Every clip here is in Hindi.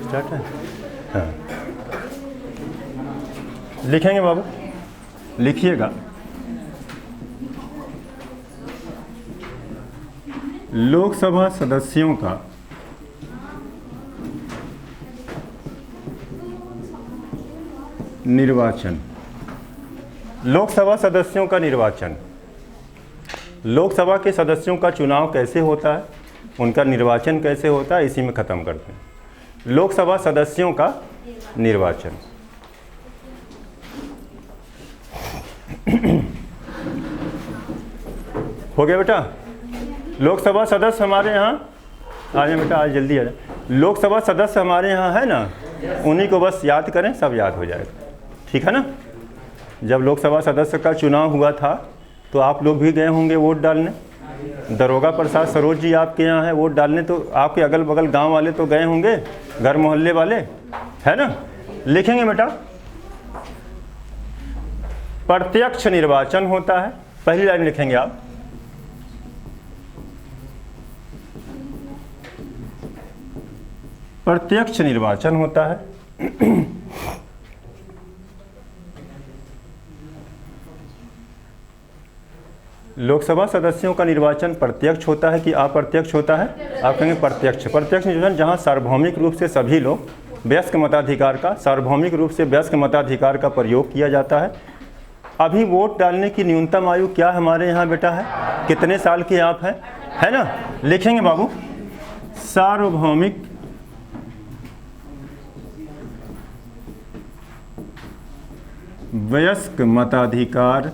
स्टार्ट है। हाँ, लिखेंगे बाबू, लिखिएगा। लोकसभा सदस्यों का निर्वाचन। लोकसभा सदस्यों का निर्वाचन, लोकसभा के सदस्यों का चुनाव कैसे होता है, उनका निर्वाचन कैसे होता है, इसी में ख़त्म करते हैं। लोकसभा सदस्यों का निर्वाचन। हो गया बेटा। लोकसभा सदस्य हमारे यहाँ आ जाए बेटा, आज जल्दी आ जाए। लोकसभा सदस्य हमारे यहाँ है ना, उन्हीं को बस याद करें, सब याद हो जाएगा। ठीक है ना। जब लोकसभा सदस्य का चुनाव हुआ था तो आप लोग भी गए होंगे वोट डालने। दरोगा प्रसाद सरोज जी आपके यहाँ है वोट डालने, तो आपके अगल बगल गांव वाले तो गए होंगे, घर मोहल्ले वाले, है ना। लिखेंगे बेटा, प्रत्यक्ष निर्वाचन होता है। पहली लाइन लिखेंगे आप, प्रत्यक्ष निर्वाचन होता है। लोकसभा सदस्यों का निर्वाचन प्रत्यक्ष होता है कि अप्रत्यक्ष होता है? आप कहेंगे प्रत्यक्ष। प्रत्यक्ष निर्वाचन जहां सार्वभौमिक रूप से सभी लोग वयस्क मताधिकार का, सार्वभौमिक रूप से वयस्क मताधिकार का प्रयोग किया जाता है। अभी वोट डालने की न्यूनतम आयु क्या हमारे यहाँ बेटा है? कितने साल के आप हैं, है ना। लिखेंगे बाबू, सार्वभौमिक वयस्क मताधिकार,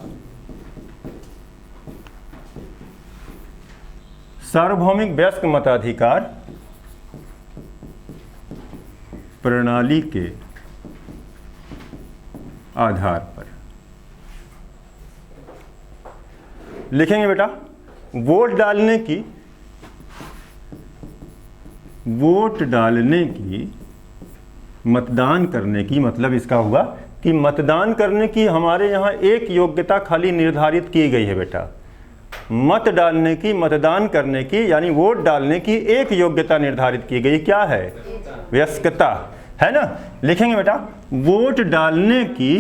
सार्वभौमिक वयस्क मताधिकार प्रणाली के आधार पर। लिखेंगे बेटा, वोट डालने की मतदान करने की मतलब इसका हुआ कि मतदान करने की हमारे यहाँ एक योग्यता खाली निर्धारित की गई है बेटा। मत डालने की, मतदान करने की, यानी वोट डालने की एक योग्यता निर्धारित की गई। क्या है? वयस्कता, है ना। लिखेंगे बेटा, वोट डालने की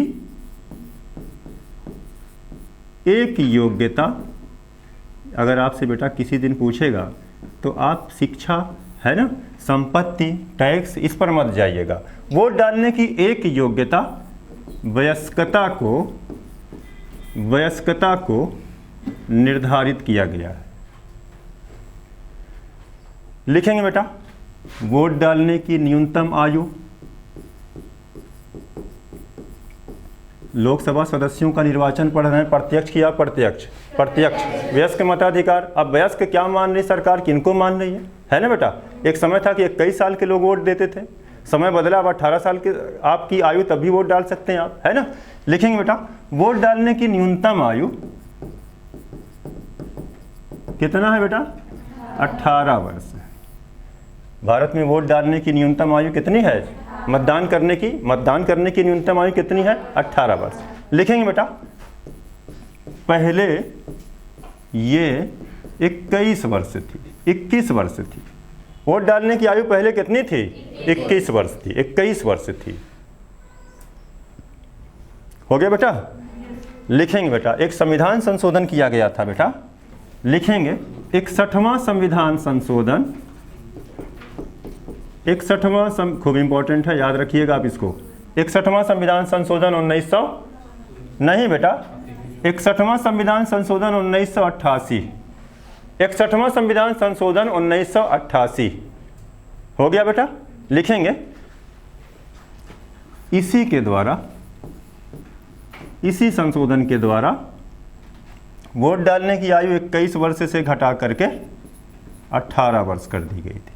एक योग्यता। अगर आपसे बेटा किसी दिन पूछेगा तो आप शिक्षा, है ना, संपत्ति, टैक्स, इस पर मत जाइएगा। वोट डालने की एक योग्यता वयस्कता को निर्धारित किया गया है। लिखेंगे बेटा, वोट डालने की न्यूनतम आयु। लोकसभा सदस्यों का निर्वाचन पढ़ रहे हैं, प्रत्यक्ष की अप्रत्यक्ष? प्रत्यक्ष। वयस्क मताधिकार, अब वयस्क क्या मान रही सरकार, किनको मान रही है ना बेटा। एक समय था कि 21 साल के लोग वोट देते थे, समय बदला, अब 18 साल के आपकी आयु, तब भी वोट डाल सकते हैं आप, है ना। लिखेंगे बेटा, वोट डालने की न्यूनतम आयु कितना है बेटा? 18 वर्ष है। भारत में वोट डालने की न्यूनतम आयु कितनी है? मतदान करने की न्यूनतम आयु कितनी है? 18 वर्ष। लिखेंगे बेटा, पहले ये 21 वर्ष थी, 21 वर्ष थी। वोट डालने की आयु पहले कितनी थी? 21 वर्ष थी, 21 वर्ष थी। हो गया बेटा। लिखेंगे बेटा, एक संविधान संशोधन किया गया था बेटा। लिखेंगे 61वां संविधान संशोधन, 61वां, खूब इंपॉर्टेंट है, याद रखिएगा आप इसको। 61वां संविधान संशोधन 1900 नहीं बेटा, 61वां संविधान संशोधन 1988। 61वां संविधान संशोधन 1988 हो गया बेटा। लिखेंगे, इसी संशोधन के द्वारा वोट डालने की आयु 21 वर्ष से घटा करके 18 वर्ष कर दी गई थी।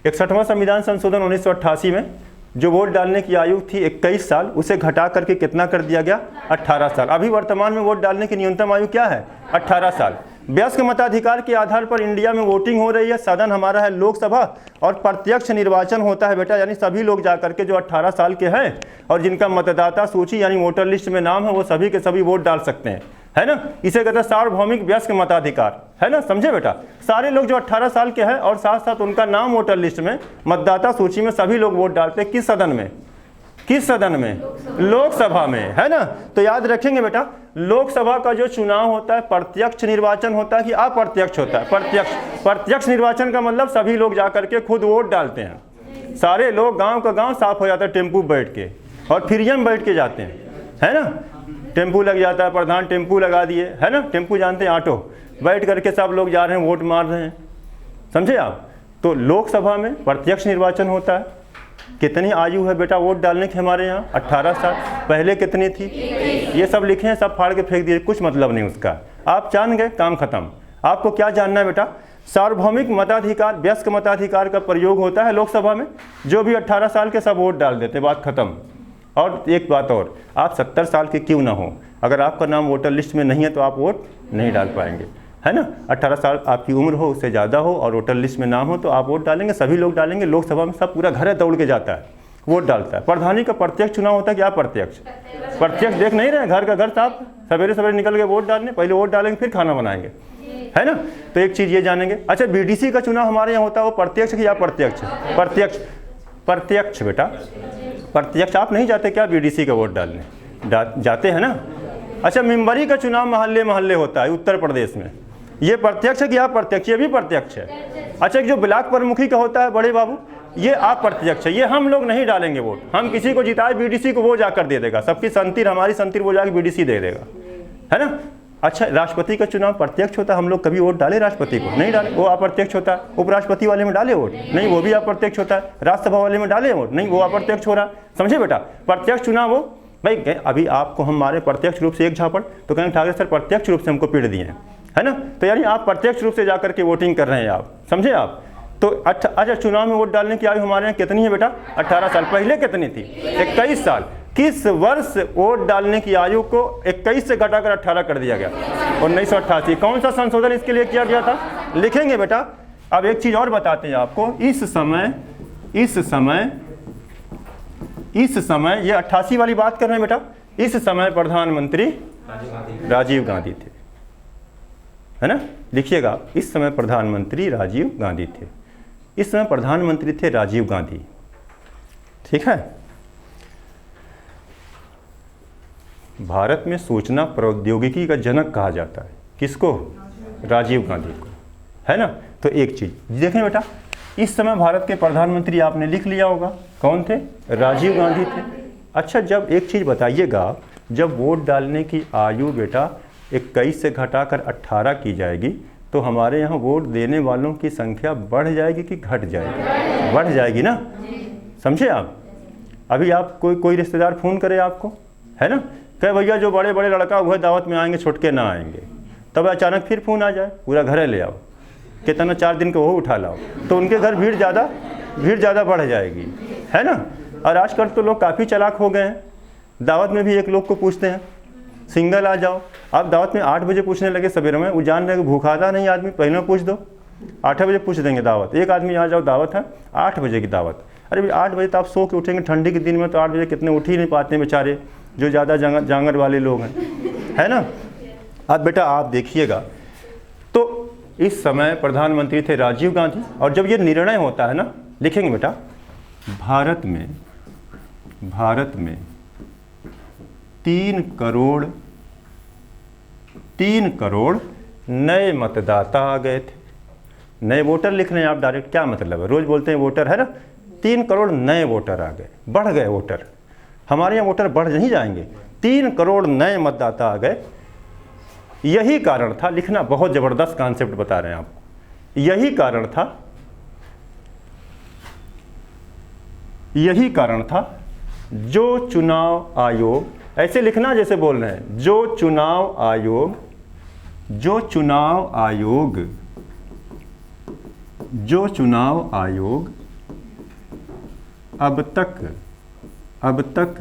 61वां संविधान संशोधन 1988 में जो वोट डालने की आयु थी 21 साल, उसे घटा करके कितना कर दिया गया? 18 साल। अभी वर्तमान में वोट डालने की न्यूनतम आयु क्या है? 18 साल। वयस्क मताधिकार के आधार पर इंडिया में वोटिंग हो रही है। सदन हमारा है लोकसभा, और प्रत्यक्ष निर्वाचन होता है बेटा, यानी सभी लोग जाकर के जो 18 साल के हैं और जिनका मतदाता सूची यानी वोटर लिस्ट में नाम है, वो सभी के सभी वोट डाल सकते हैं। है ना। इसे कहते हैं सार्वभौमिक वयस्क मताधिकार, है ना, समझे बेटा। सारे लोग जो 18 साल के हैं और साथ साथ उनका नाम वोटर लिस्ट में, मतदाता सूची में सभी लोग वोट डालते हैं। किस सदन में? किस सदन में? लोकसभा में, है ना। तो याद रखेंगे बेटा, लोकसभा का जो चुनाव होता है प्रत्यक्ष निर्वाचन होता है कि अप्रत्यक्ष होता है? प्रत्यक्ष। प्रत्यक्ष निर्वाचन का मतलब सभी लोग जाकर के खुद वोट डालते हैं। सारे लोग, गांव का गांव साफ हो जाता है टेम्पू बैठ के, और फ्रीजन में बैठ के जाते हैं, है ना। टेम्पू लग जाता है, प्रधान टेम्पू लगा दिए, है ना, टेम्पू जानते हैं, ऑटो, बैठ करके सब लोग जा रहे हैं, वोट मार रहे हैं, समझे आप। तो लोकसभा में प्रत्यक्ष निर्वाचन होता है। कितनी आयु है बेटा वोट डालने की हमारे यहाँ? 18 साल। पहले कितनी थी? ये सब लिखे हैं, सब फाड़ के फेंक दिए, कुछ मतलब नहीं उसका। आप जान गए, काम खत्म। आपको क्या जानना है बेटा? सार्वभौमिक मताधिकार, वयस्क मताधिकार का प्रयोग होता है लोकसभा में। जो भी 18 साल के सब वोट डाल देते, बात खत्म। और एक बात और, आप 70 साल के क्यों ना हो, अगर आपका नाम वोटर लिस्ट में नहीं है तो आप वोट नहीं डाल पाएंगे, है ना। 18 साल आपकी उम्र हो, उससे ज़्यादा हो और वोटर लिस्ट में नाम हो तो आप वोट डालेंगे। सभी लोग डालेंगे। लोकसभा में सब पूरा घर है दौड़ के जाता है, वोट डालता है। प्रधानी का प्रत्यक्ष चुनाव होता है कि अप्रत्यक्ष? प्रत्यक्ष। देख नहीं रहे, घर का घर साफ, सवेरे सवेरे निकल के वोट डालने, पहले वोट डालेंगे फिर खाना बनाएंगे, है ना। तो एक चीज़ ये जानेंगे। अच्छा, बीडीसी का चुनाव हमारे यहाँ होता है, वो प्रत्यक्ष कि अप्रत्यक्ष? प्रत्यक्ष। प्रत्यक्ष बेटा, प्रत्यक्ष। आप नहीं जाते क्या बीडीसी का वोट डालने? जाते हैं ना। अच्छा, मेंबरी का चुनाव मोहल्ले मोहल्ले होता है उत्तर प्रदेश में, ये प्रत्यक्ष है कि अप्रत्यक्ष? ये भी प्रत्यक्ष है। अच्छा, जो ब्लॉक प्रमुखी का होता है बड़े बाबू, ये अप्रत्यक्ष है, ये हम लोग नहीं डालेंगे वोट। हम किसी को जिताए बीडीसी को, वो जाकर दे देगा, सबकी संतिर, हमारी संतिर, वो जाकर बीडीसी दे देगा, है ना। अच्छा, राष्ट्रपति का चुनाव प्रत्यक्ष होता है, हम लोग कभी वोट डाले राष्ट्रपति को? नहीं डाले, वो अप्रत्यक्ष होता है। उपराष्ट्रपति वाले में डाले वोट? नहीं, वो भी अप्रत्यक्ष होता है। राज्यसभा वाले में डाले वोट? नहीं, वो अप्रत्यक्ष हो रहा। समझे बेटा, प्रत्यक्ष चुनाव वो भाई। अभी आपको हम मारे प्रत्यक्ष रूप से एक झापड़ तो कहेंगे ठाकरे सर प्रत्यक्ष रूप से हमको पीट दिए हैं, है ना। तो यानी आप प्रत्यक्ष रूप से जाकर के वोटिंग कर रहे हैं आप, समझे आप। तो अच्छा, चुनाव में वोट डालने की आयु हमारे यहाँ कितनी है बेटा? 18 साल। पहले कितनी थी? 21 साल। किस वर्ष वोट डालने की आयु को 21 से घटाकर 18 कर दिया गया? 1988। कौन सा संशोधन इसके लिए किया गया था? लिखेंगे बेटा। अब एक चीज और बताते हैं आपको। इस समय ये 88 वाली बात कर रहे हैं बेटा। इस समय प्रधानमंत्री राजीव गांधी थे, है ना। लिखिएगा, इस समय प्रधानमंत्री राजीव गांधी थे। इस समय प्रधानमंत्री थे राजीव गांधी, ठीक है। भारत में सूचना प्रौद्योगिकी का जनक कहा जाता है किसको? राजीव गांधी को, है ना। तो एक चीज देखें बेटा, इस समय भारत के प्रधानमंत्री आपने लिख लिया होगा, कौन थे? राजीव गांधी थे। अच्छा, जब एक चीज बताइएगा, जब वोट डालने की आयु बेटा 21 से घटाकर 18 की जाएगी तो हमारे यहाँ वोट देने वालों की संख्या बढ़ जाएगी कि घट जाएगी? बढ़ जाएगी ना, समझे आप। अभी आप कोई रिश्तेदार फ़ोन करे आपको, है ना, कहे भैया जो बड़े बड़े लड़का हुए दावत में आएंगे, छोटके ना आएंगे, तब अचानक फिर फ़ोन आ जाए पूरा घर ले आओ, कितना 4 दिन का वो उठा लाओ, तो उनके घर भीड़ ज़्यादा बढ़ जाएगी, है ना। और आजकल तो लोग काफ़ी चालाक हो गए हैं। दावत में भी एक लोग को पूछते हैं सिंगल आ जाओ, आप दावत में 8 बजे पूछने लगे सवेरे में, वो जान रहे कि भूखा था नहीं आदमी, पहले पूछ दो, 8 बजे पूछ देंगे दावत। एक आदमी आ जाओ दावत है 8 बजे की दावत। अरे भाई 8 बजे तो आप सो के उठेंगे, ठंडी के दिन में तो 8 बजे कितने उठ ही नहीं पाते हैं बेचारे, जो ज़्यादा जांगर वाले लोग हैं, है ना। अब बेटा आप देखिएगा, तो इस समय प्रधानमंत्री थे राजीव गांधी। और जब ये निर्णय होता है ना, लिखेंगे बेटा, भारत में 3 करोड़ नए मतदाता आ गए थे। नए वोटर लिख रहे हैं आप डायरेक्ट, क्या मतलब है? रोज बोलते हैं वोटर, है ना। 3 करोड़ नए वोटर आ गए, बढ़ गए वोटर। हमारे यहाँ वोटर बढ़ नहीं जाएंगे, 3 करोड़ नए मतदाता आ गए। यही कारण था, लिखना, बहुत ज़बरदस्त कॉन्सेप्ट बता रहे हैं आपको। यही कारण था जो चुनाव आयोग, ऐसे लिखना जैसे बोल रहे हैं, जो चुनाव आयोग अब तक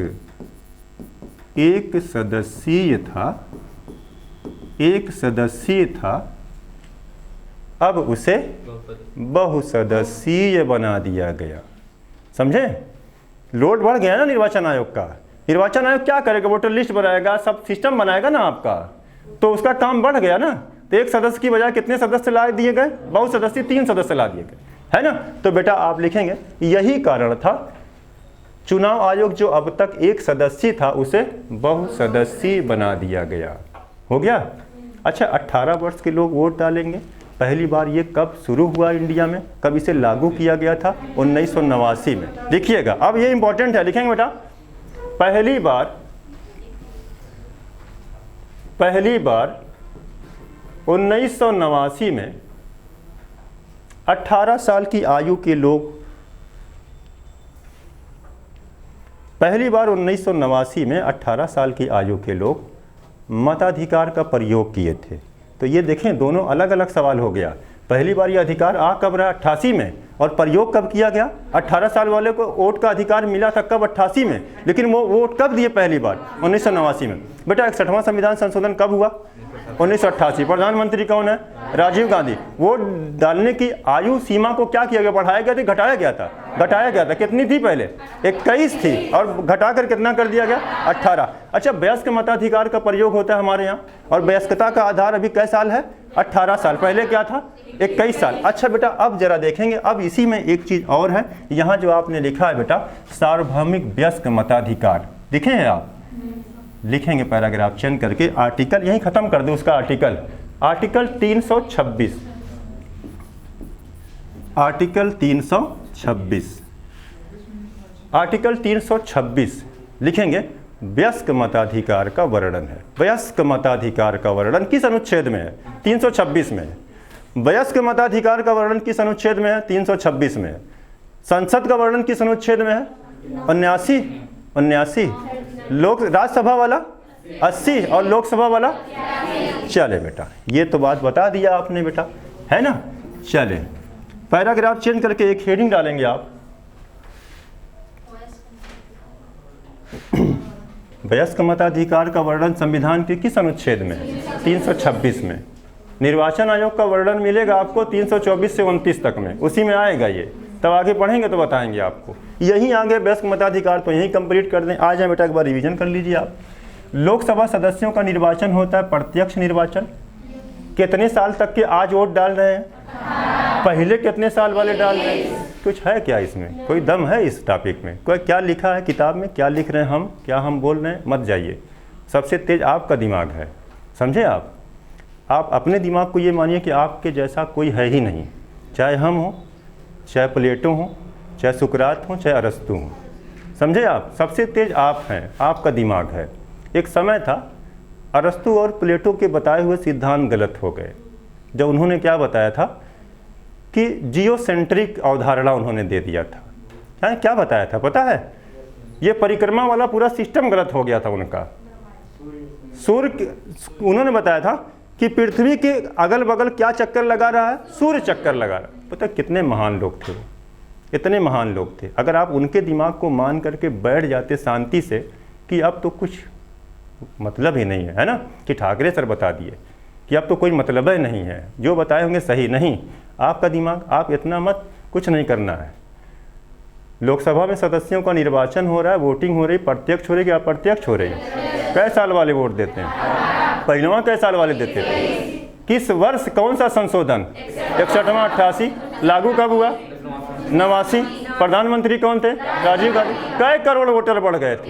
एक सदस्यीय था, अब उसे बहुसदस्यीय बना दिया गया। समझे? लोड बढ़ गया ना निर्वाचन आयोग का। निर्वाचन आयोग क्या करेगा? वोटर लिस्ट बनाएगा, सब सिस्टम बनाएगा ना आपका, तो उसका काम बढ़ गया ना। तो एक सदस्य की बजाय कितने सदस्य ला दिए गए, बहुसदस्यीय 3 सदस्य ला दिए गए, है ना। तो बेटा आप लिखेंगे यही कारण था चुनाव आयोग जो अब तक एक सदस्यीय था उसे बहुसदस्यीय बना दिया गया। हो गया। अच्छा 18 वर्ष के लोग वोट डालेंगे। पहली बार ये कब शुरू हुआ इंडिया में, कब इसे लागू किया गया था? 1989 में। लिखिएगा, अब ये इंपॉर्टेंट है, लिखेंगे बेटा। पहली बार 1989 में 18 साल की आयु के लोग, पहली बार 1989 में 18 साल की आयु के लोग मताधिकार का प्रयोग किए थे। तो ये देखें दोनों अलग अलग सवाल हो गया। पहली बार ये अधिकार आ कब रहा? 88 में। और प्रयोग कब किया गया? 18 साल वाले को वोट का अधिकार मिला था कब? 88 में। लेकिन वो वोट कब दिए पहली बार? 1989 में। बेटा 61वां संविधान संशोधन कब हुआ? 1988। प्रधानमंत्री कौन है? राजीव गांधी। वोट डालने की आयु सीमा को क्या किया गया? बढ़ाया गया था, घटाया गया था? घटाया गया था। कितनी थी पहले? 21 थी और घटाकर कितना कर दिया गया? 18। अच्छा वयस्क मताधिकार का प्रयोग होता है हमारे यहाँ, और वयस्कता का आधार अभी कै साल है? 18 साल। पहले क्या था? 21 साल। अच्छा बेटा अब जरा देखेंगे, अब इसी में एक चीज़ और है। यहाँ जो आपने लिखा है बेटा सार्वभौमिक वयस्क मताधिकार, लिखे हैं आप? लिखेंगे पैराग्राफ चेंज करके, आर्टिकल यहीं खत्म कर दो उसका आर्टिकल 326। आर्टिकल 326 लिखेंगे वयस्क मताधिकार का वर्णन है। वयस्क मताधिकार का वर्णन किस अनुच्छेद में है? 326 में है। वयस्क मताधिकार का वर्णन किस अनुच्छेद में है? 326 में है। संसद का वर्णन किस अनुच्छेद में है? 79। लोक राज्यसभा वाला 80 और लोकसभा वाला। चले बेटा ये तो बात बता दिया आपने बेटा, है ना। चले पैराग्राफ चेंज करके एक हेडिंग डालेंगे आप, वयस्क मताधिकार का वर्णन संविधान के किस अनुच्छेद में है? 326 में। निर्वाचन आयोग का वर्णन मिलेगा आपको 324 से 29 तक में, उसी में आएगा ये। तब आगे पढ़ेंगे तो बताएंगे आपको। यहीं आगे वयस्क मताधिकार तो यहीं कंप्लीट कर दें। आ जाए बेटा एक बार रिवीजन कर लीजिए आप। लोकसभा सदस्यों का निर्वाचन होता है प्रत्यक्ष निर्वाचन। कितने साल तक के आज वोट डाल रहे हैं? पहले कितने साल वाले डाल रहे हैं? कुछ है क्या इसमें? कोई दम है इस टॉपिक में? कोई क्या लिखा है किताब में? क्या लिख रहे हैं हम, क्या हम बोल रहे हैं? मत जाइए। सबसे तेज आपका दिमाग है, समझे आप अपने दिमाग को ये मानिए कि आपके जैसा कोई है ही नहीं। चाहे हम हो, चाहे प्लेटो हो, चाहे सुकरात हो, चाहे अरस्तु हो, समझे आप। सबसे तेज आप हैं, आपका दिमाग है। एक समय था अरस्तु और प्लेटो के बताए हुए सिद्धांत गलत हो गए। जब उन्होंने क्या बताया था कि जियोसेंट्रिक अवधारणा उन्होंने दे दिया था। क्या बताया था पता है? ये परिक्रमा वाला पूरा सिस्टम गलत हो गया था उनका। सूर्य, उन्होंने बताया था कि पृथ्वी के अगल बगल क्या चक्कर लगा रहा है? सूर्य चक्कर लगा रहा है। पता कितने महान लोग थे वो, इतने महान लोग थे। अगर आप उनके दिमाग को मान करके बैठ जाते शांति से कि अब तो कुछ मतलब ही नहीं है ना, कि ठाकरे सर बता दिए कि अब तो कोई मतलब ही नहीं है, जो बताए होंगे सही नहीं। आपका दिमाग, आप इतना मत, कुछ नहीं करना है। लोकसभा में सदस्यों का निर्वाचन हो रहा है, वोटिंग हो रही, प्रत्यक्ष हो रही कि अप्रत्यक्ष हो रही? कै साल वाले वोट देते हैं? पहलवा कै साल वाले देते थे? किस वर्ष कौन सा संशोधन? 61वां 88। लागू कब हुआ? 89। प्रधानमंत्री कौन थे? राजीव गांधी। कै करोड़ वोटर बढ़ गए थे?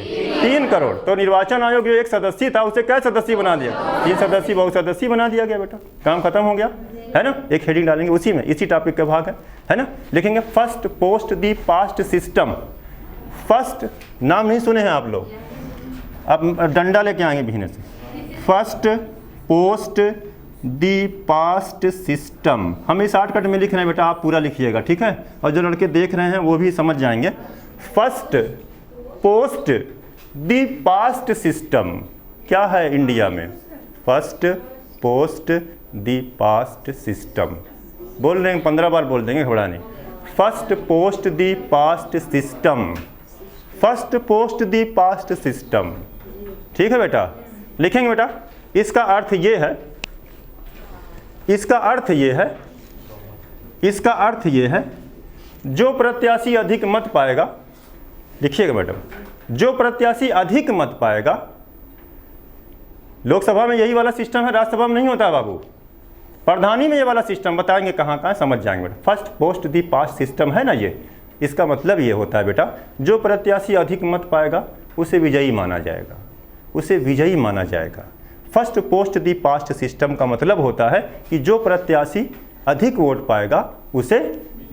3 करोड़। तो निर्वाचन आयोग जो एक सदस्य था उसे कै सदस्य बना दिया? 3 सदस्य बहुसदस्य बना दिया गया बेटा। काम खत्म हो गया, है ना। एक हेडिंग डालेंगे उसी में, इसी टॉपिक का भाग है ना। लिखेंगे first post the past system. First नाम नहीं सुने हैं आप लोग? अब डंडा लेके आएंगे भीने से। First post the past system. हम इस शॉर्टकट में लिख रहे हैं बेटा, आप पूरा लिखिएगा, ठीक है। और जो लड़के देख रहे हैं वो भी समझ जाएंगे। First post the past system क्या है इंडिया में? First post the past system बोल रहे हैं, 15 बार बोल देंगे, घबरा नहीं। First post the past system. First post the past system, ठीक है बेटा। लिखेंगे बेटा, इसका अर्थ ये है, इसका अर्थ ये है, इसका अर्थ ये है, जो प्रत्याशी अधिक मत पाएगा, लिखिएगा मैडम, जो प्रत्याशी अधिक मत पाएगा लोकसभा में यही वाला सिस्टम है, राज्यसभा में नहीं होता बाबू। प्रधानी में ये वाला सिस्टम बताएंगे कहाँ कहाँ, समझ जाएंगे बेटा। First post the past system है ना ये, इसका मतलब ये होता है बेटा, जो प्रत्याशी अधिक मत पाएगा उसे विजयी माना जाएगा, उसे विजयी माना जाएगा। First post the past system का मतलब होता है कि जो प्रत्याशी अधिक वोट पाएगा उसे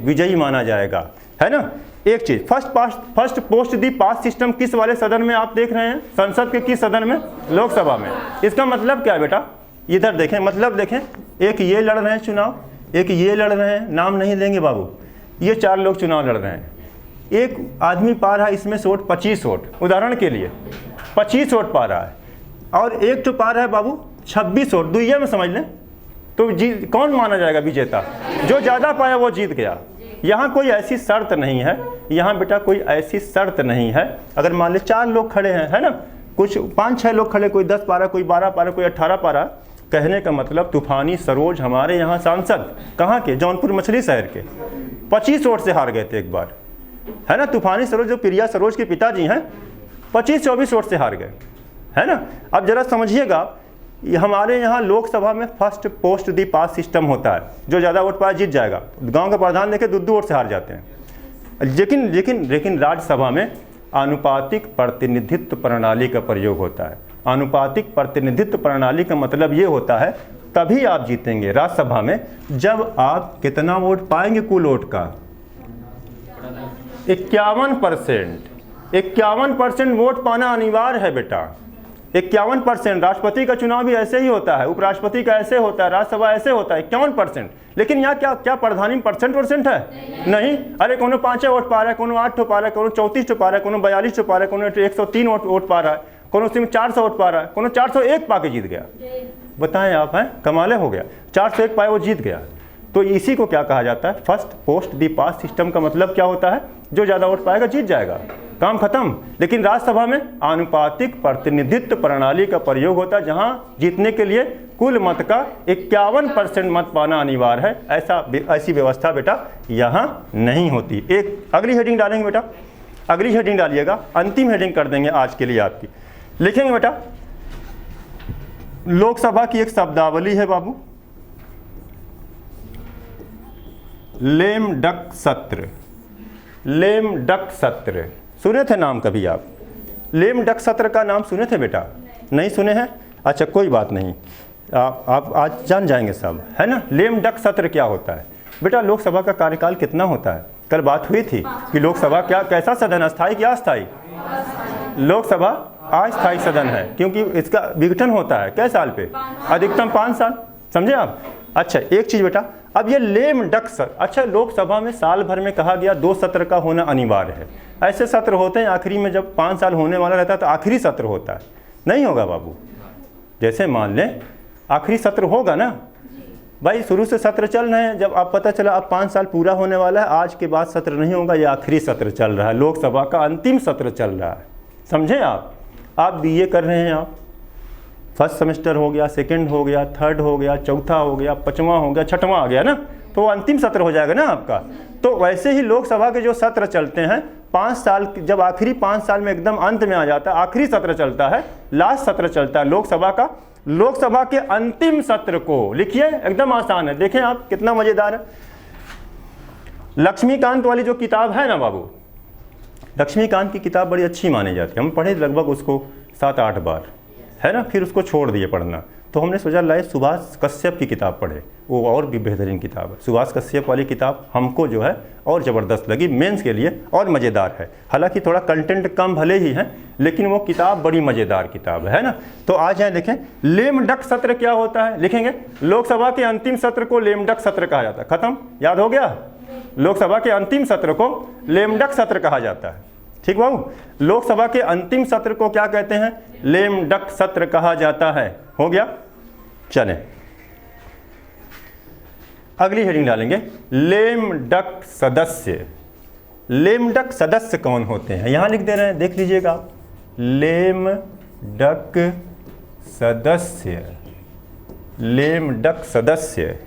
विजयी माना जाएगा, है ना। एक चीज, first post the past system किस वाले सदन में आप देख रहे हैं, संसद के किस सदन में, लोकसभा में। इसका मतलब क्या है बेटा, इधर देखें, मतलब देखें, एक ये लड़ रहे हैं चुनाव, एक ये लड़ रहे हैं, नाम नहीं लेंगे बाबू, ये 4 लोग चुनाव लड़ रहे हैं। एक आदमी पा रहा है इसमें से वोट 25 वोट, उदाहरण के लिए 25 वोट पा रहा है, और एक तो पा रहा है बाबू 26 वोट, दुइया में समझ लें, तो कौन माना जाएगा विजेता, जो ज़्यादा पाया वो जीत गया। यहाँ कोई ऐसी शर्त नहीं है, यहाँ बेटा कोई ऐसी शर्त नहीं है। अगर मान ले 4 लोग खड़े हैं, है ना, कुछ 5-6 लोग खड़े, कोई 10 पा रहा, कोई 12 पा रहा, कोई 18 पा रहा, कहने का मतलब तूफानी सरोज हमारे यहाँ सांसद, कहाँ के, जौनपुर मछली शहर के, 25 वोट से हार गए थे एक बार, है ना। तूफानी सरोज जो प्रिया सरोज के पिताजी हैं, 25-24 वोट से हार गए, है ना। अब जरा समझिएगा, हमारे यहाँ लोकसभा में फर्स्ट पोस्ट दी पास सिस्टम होता है, जो ज़्यादा वोट पाया जीत जाएगा। गांव का प्रधान देखे 2-2 वोट से हार जाते हैं। लेकिन राज्यसभा में आनुपातिक प्रतिनिधित्व प्रणाली का प्रयोग होता है। आनुपातिक प्रतिनिधित्व प्रणाली का मतलब ये होता है, तभी आप जीतेंगे राज्यसभा में जब आप कितना वोट पाएंगे, कुल वोट का 51% वोट पाना अनिवार्य है बेटा। 51%। राष्ट्रपति का चुनाव भी ऐसे ही होता है, उपराष्ट्रपति का ऐसे होता है, राज्यसभा ऐसे होता है 51%। लेकिन यहाँ क्या प्रधानी में परसेंट है? नहीं। अरे कोनो 5 वोट पा रहा है, कोनो 8 पा रहा है, कोनो 34 पा रहा है, कोनो 42 पा रहा है, कोनो 103 वोट पा रहा है, कोनो उसमें 400 वोट पा रहा है, कोनो 401 पा के जीत गया। बताएं आप, हैं कमाले हो गया, 401 पाए वो जीत गया। तो इसी को क्या कहा जाता है, फर्स्ट पोस्ट दी पास सिस्टम का मतलब क्या होता है, जो ज़्यादा वोट पाएगा जीत जाएगा, काम खत्म। लेकिन राज्यसभा में आनुपातिक प्रतिनिधित्व प्रणाली का प्रयोग होता है, जहां जीतने के लिए कुल मत का 51% मत पाना अनिवार्य है। ऐसी व्यवस्था बेटा यहां नहीं होती। एक अगली हेडिंग डालेंगे बेटा, अगली हेडिंग डालिएगा, अंतिम हेडिंग कर देंगे आज के लिए आपकी। लिखेंगे बेटा, लोकसभा की एक शब्दावली है बाबू, लेम डक सत्र। लेम डक सत्र सुने थे नाम कभी आप? लेम डक सत्र का नाम सुने थे बेटा? नहीं सुने हैं? अच्छा कोई बात नहीं, आप आज जान जाएंगे सब, है ना। लेम डक सत्र क्या होता है बेटा? लोकसभा का कार्यकाल कितना होता है? कल बात हुई थी कि लोकसभा कैसा सदन, अस्थायी क्या अस्थायी? लोकसभा अस्थायी सदन है, क्योंकि इसका विघटन होता है कै साल पे? अधिकतम 5 साल, समझे आप। अच्छा एक चीज बेटा, अब ये लेम डक सत्र, अच्छा लोकसभा में साल भर में कहा गया 2 सत्र का होना अनिवार्य है। ऐसे सत्र होते हैं आखिरी में, जब 5 साल होने वाला रहता है तो आखिरी सत्र होता है। नहीं होगा बाबू, जैसे मान लें आखिरी सत्र होगा ना भाई, शुरू से सत्र चल रहे हैं, जब आप पता चला अब 5 साल पूरा होने वाला है, आज के बाद सत्र नहीं होगा, ये आखिरी सत्र चल रहा है, लोकसभा का अंतिम सत्र चल रहा है, समझे आप। बीए कर रहे हैं आप, फर्स्ट सेमेस्टर हो गया, सेकंड हो गया, थर्ड हो गया, चौथा हो गया, 5वां हो गया, 6वां आ गया ना, तो अंतिम सत्र हो जाएगा ना आपका। तो वैसे ही लोकसभा के जो सत्र चलते हैं 5 साल, जब आखिरी 5 साल में एकदम अंत में आ जाता है, आखिरी सत्र चलता है, लास्ट सत्र चलता है लोकसभा का। लोकसभा के अंतिम सत्र को लिखिए, एकदम आसान है, देखें आप कितना मजेदार है। लक्ष्मीकांत वाली जो किताब है ना बाबू, लक्ष्मीकांत की किताब बड़ी अच्छी मानी जाती है, हम पढ़े लगभग उसको 7-8 बार, है ना, फिर उसको छोड़ दिए पढ़ना। तो हमने सोचा लाए सुभाष कश्यप की किताब पढ़े, वो और भी बेहतरीन किताब है। सुभाष कश्यप वाली किताब हमको जो है और ज़बरदस्त लगी, मेंस के लिए और मज़ेदार है। हालांकि थोड़ा कंटेंट कम भले ही है, लेकिन वो किताब बड़ी मज़ेदार किताब है ना। तो आज यहाँ देखें, लेम डक सत्र क्या होता है, लिखेंगे लोकसभा के अंतिम सत्र को लेम डक सत्र कहा जाता है। खत्म, याद हो गया? लोकसभा के अंतिम सत्र को लेम डक सत्र कहा जाता है। ठीक बाबू, लोकसभा के अंतिम सत्र को क्या कहते हैं? लेम डक सत्र कहा जाता है। हो गया, चलें अगली हेडिंग डालेंगे, लेम डक सदस्य। लेम डक सदस्य कौन होते हैं? यहां लिख दे रहे हैं, देख लीजिएगा आप, लेम डक सदस्य, लेम डक सदस्य,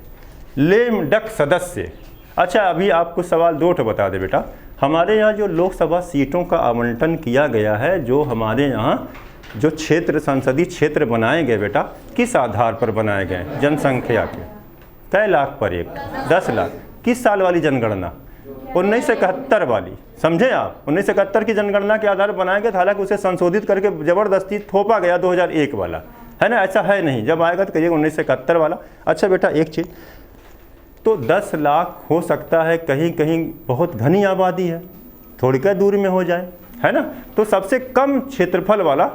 लेम डक सदस्य। अच्छा अभी आपको सवाल 2 बता दे बेटा, हमारे यहाँ जो लोकसभा सीटों का आवंटन किया गया है, जो हमारे यहाँ जो क्षेत्र, संसदीय क्षेत्र बनाए गए बेटा, किस आधार पर बनाए गए? जनसंख्या के। कै लाख पर एक? 10 लाख। किस साल वाली जनगणना? 1971 वाली। समझे आप? 1971 की जनगणना के आधार पर बनाया गया था, हालांकि उसे संशोधित करके ज़बरदस्ती थोपा गया 2001 वाला, है ना? ऐसा है नहीं, जब आएगा तो कहिएगा 1971 वाला। अच्छा बेटा, एक चीज़ तो 10 लाख हो सकता है कहीं कहीं बहुत घनी आबादी है, थोड़ी क्या दूर में हो जाए, है ना? तो सबसे कम क्षेत्रफल वाला,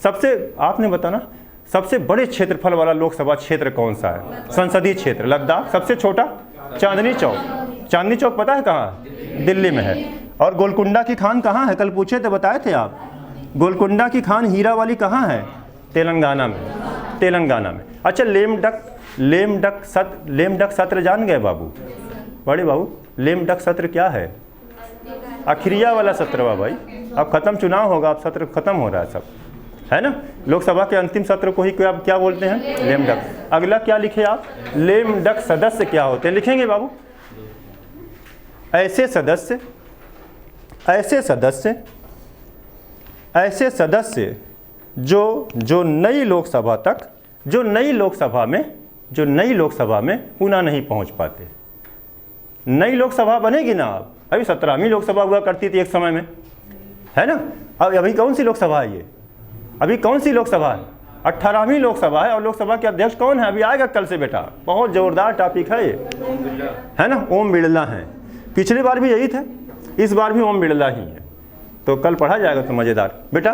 सबसे आपने बताना सबसे बड़े क्षेत्रफल वाला लोकसभा क्षेत्र कौन सा है? संसदीय क्षेत्र लद्दाख। सबसे छोटा चांदनी चौक। चांदनी चौक पता है कहाँ? दिल्ली में है। और गोलकुंडा की खान कहाँ है? कल पूछे थे, बताए थे आप। गोलकुंडा की खान हीरा वाली कहाँ है? तेलंगाना में। तेलंगाना में। अच्छा, लेमडक सत्र जान गए बाबू? बड़े बाबू, लेमडक सत्र क्या है? आखिरिया वाला सत्र हुआ भाई। अब खत्म, चुनाव होगा, अब सत्र खत्म हो रहा है सब, है ना? लोकसभा के अंतिम सत्र को ही क्या बोलते हैं? लेमडक। अगला क्या लिखे आप? लेमडक सदस्य क्या होते हैं? लिखेंगे बाबू? ऐसे सदस्य जो नई लोकसभा में पुनः नहीं पहुंच पाते। नई लोकसभा बनेगी ना, अब अभी 17वीं लोकसभा हुआ करती थी एक समय में, है ना? अब अभी कौन सी लोकसभा है ये? अभी कौन सी लोकसभा है? 18वीं लोकसभा है। और लोकसभा के अध्यक्ष कौन है? अभी आएगा कल से बेटा, बहुत जोरदार टॉपिक है ये, है ना? ओम बिरला हैं। पिछली बार भी यही थे, इस बार भी ओम बिरला ही है, तो कल पढ़ा जाएगा तो मज़ेदार। बेटा,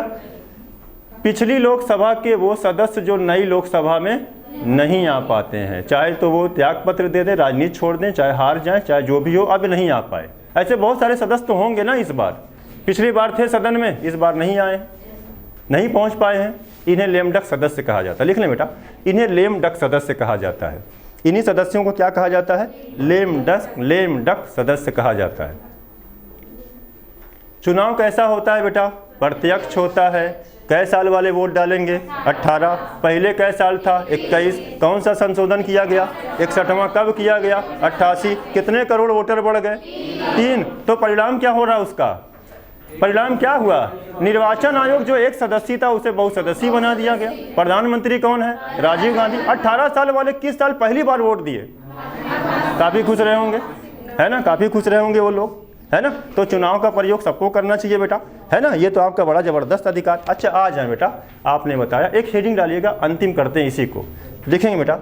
पिछली लोकसभा के वो सदस्य जो नई लोकसभा में नहीं आ पाते हैं, चाहे तो वो त्यागपत्र दे दें, राजनीति छोड़ दें, चाहे हार जाएं, चाहे जो भी हो, अब नहीं आ पाए। ऐसे बहुत सारे सदस्य तो होंगे ना इस बार। पिछली बार थे सदन में, इस बार नहीं आए, नहीं पहुंच पाए हैं। इन्हें लेमडक सदस्य कहा जाता है। लिख लें बेटा, इन्हें लेमडक सदस्य कहा जाता है। इन्हीं सदस्यों को क्या कहा जाता है? लेमडक सदस्य कहा जाता है। चुनाव कैसा होता है बेटा? प्रत्यक्ष होता है। कै साल वाले वोट डालेंगे? 18। पहले कै साल था? 21। कौन सा संशोधन किया गया? 61वां। कब किया गया? 88। कितने करोड़ वोटर बढ़ गए? 3। तो परिणाम क्या हो रहा है उसका? परिणाम क्या हुआ? निर्वाचन आयोग जो एक सदस्य था उसे बहुसदस्यीय बना दिया गया। प्रधानमंत्री कौन है? राजीव गांधी। 18 साल वाले किस साल पहली बार वोट दिए? काफ़ी खुश रहे होंगे, है ना? काफ़ी खुश रहे होंगे वो लोग, है ना? तो चुनाव का प्रयोग सबको करना चाहिए बेटा, है ना? ये तो आपका बड़ा ज़बरदस्त अधिकार। अच्छा, आ जाए बेटा, आपने बताया, एक हेडिंग डालिएगा, अंतिम करते हैं इसी को। लिखेंगे बेटा,